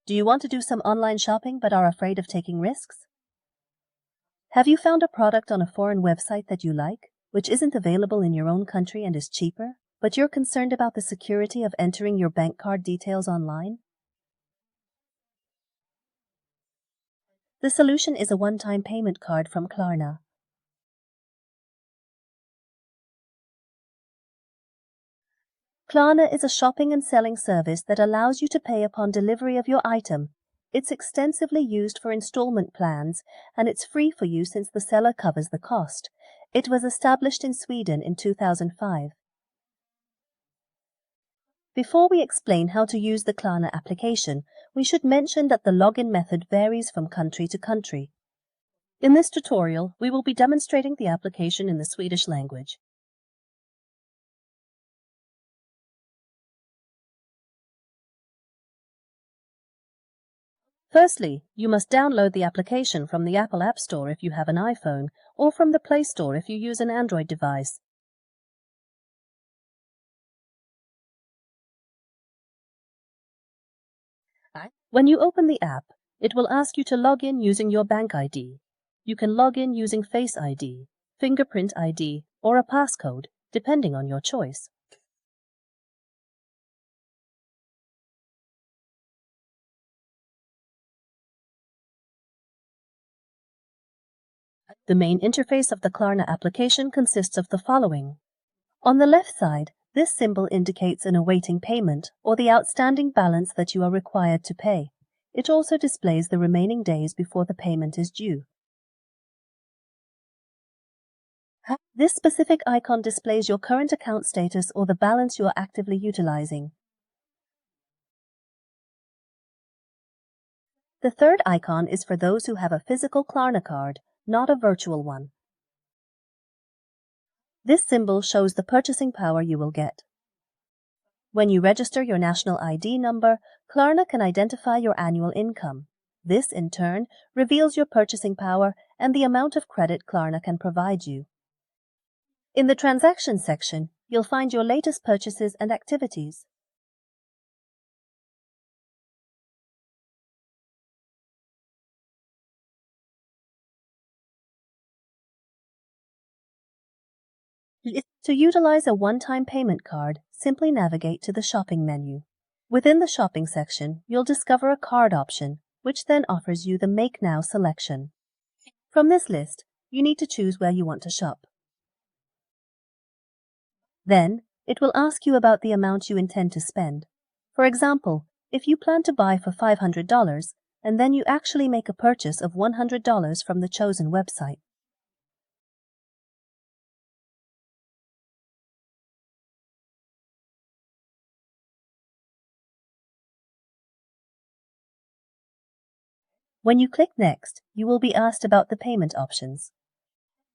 Do you want to do some online shopping but are afraid of taking risks? Have you found a product on a foreign website that you like, which isn't available in your own country and is cheaper, but you're concerned about the security of entering your bank card details online? The solution is a one-time payment card from Klarna. Klarna is a shopping and selling service that allows you to pay upon delivery of your item. It's extensively used for installment plans, and it's free for you since the seller covers the cost. It was established in Sweden in 2005. Before we explain how to use the Klarna application, we should mention that the login method varies from country to country. In this tutorial, we will be demonstrating the application in the Swedish language. Firstly, you must download the application from the Apple App Store if you have an iPhone, or from the Play Store if you use an Android device. When you open the app, it will ask you to log in using your bank ID. You can log in using Face ID, Fingerprint ID, or a passcode, depending on your choice. The main interface of the Klarna application consists of the following. On the left side, this symbol indicates an awaiting payment or the outstanding balance that you are required to pay. It also displays the remaining days before the payment is due. This specific icon displays your current account status or the balance you are actively utilizing. The third icon is for those who have a physical Klarna card, not a virtual one. This symbol shows the purchasing power you will get. When you register your national ID number, Klarna can identify your annual income. This, in turn, reveals your purchasing power and the amount of credit Klarna can provide you. In the Transactions section, you'll find your latest purchases and activities. To utilize a one-time payment card, simply navigate to the Shopping menu. Within the Shopping section, you'll discover a card option, which then offers you the Make Now selection. From this list, you need to choose where you want to shop. Then, it will ask you about the amount you intend to spend. For example, if you plan to buy for $500, and then you actually make a purchase of $100 from the chosen website. When you click Next, you will be asked about the payment options.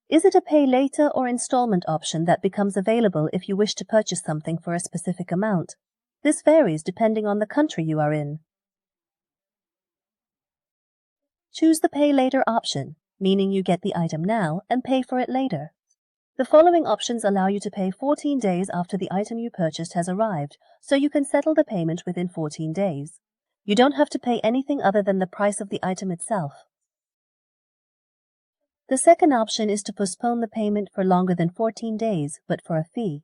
Is it a pay later or installment option that becomes available if you wish to purchase something for a specific amount? This varies depending on the country you are in. Choose the Pay Later option, meaning you get the item now and pay for it later. The following options allow you to pay 14 days after the item you purchased has arrived, so you can settle the payment within 14 days. You don't have to pay anything other than the price of the item itself. The second option is to postpone the payment for longer than 14 days, but for a fee.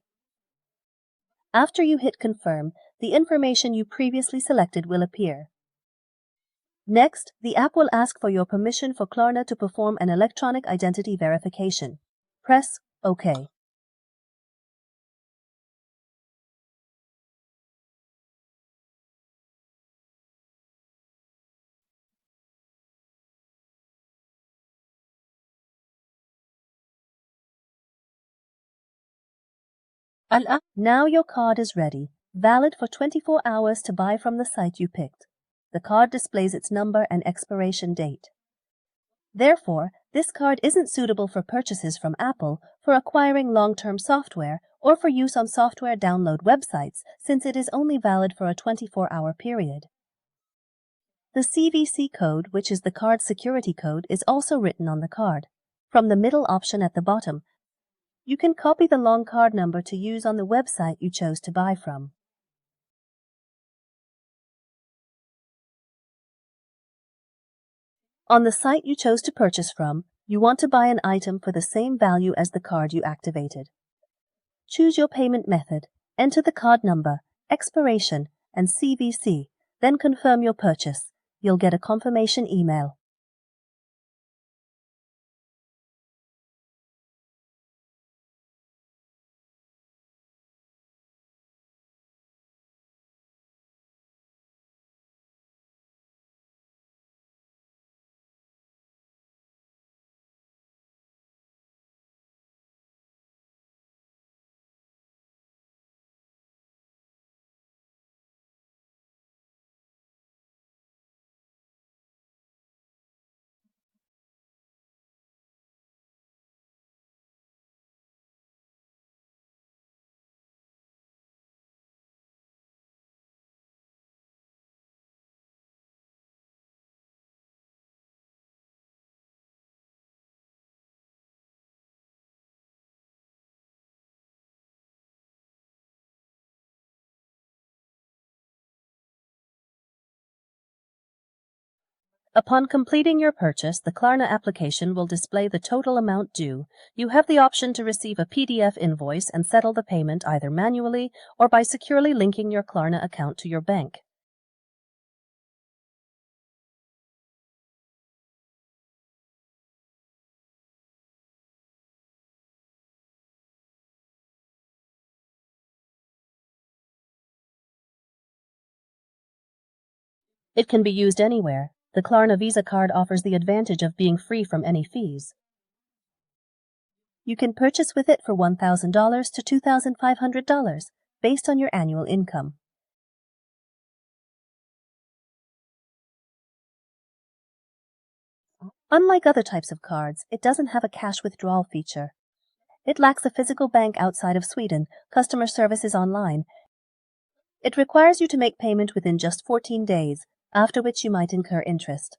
After you hit Confirm, the information you previously selected will appear. Next, the app will ask for your permission for Klarna to perform an electronic identity verification. Press OK. Now your card is ready, valid for 24 hours to buy from the site you picked. The card displays its number and expiration date. Therefore, this card isn't suitable for purchases from Apple, for acquiring long-term software, or for use on software download websites, since it is only valid for a 24-hour period. The CVC code, which is the card security code, is also written on the card. From the middle option at the bottom, you can copy the long card number to use on the website you chose to buy from. On the site you chose to purchase from, you want to buy an item for the same value as the card you activated. Choose your payment method, enter the card number, expiration, and CVC, then confirm your purchase. You'll get a confirmation email. Upon completing your purchase, the Klarna application will display the total amount due. You have the option to receive a PDF invoice and settle the payment either manually or by securely linking your Klarna account to your bank. It can be used anywhere. The Klarna Visa card offers the advantage of being free from any fees. You can purchase with it for $1,000 to $2,500 based on your annual income. Unlike other types of cards, it doesn't have a cash withdrawal feature. It lacks a physical bank outside of Sweden, customer service is online. It requires you to make payment within just 14 days, after which you might incur interest.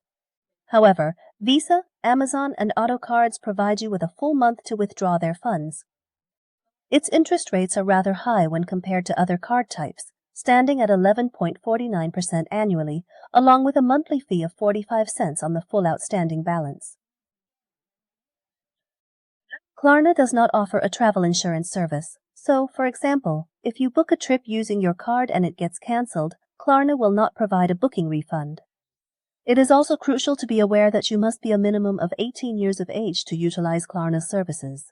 However, Visa, Amazon, and Auto cards provide you with a full month to withdraw their funds. Its interest rates are rather high when compared to other card types, standing at 11.49% annually, along with a monthly fee of 45 cents on the full outstanding balance. Klarna does not offer a travel insurance service, so, for example, if you book a trip using your card and it gets cancelled, Klarna will not provide a booking refund. It is also crucial to be aware that you must be a minimum of 18 years of age to utilize Klarna's services.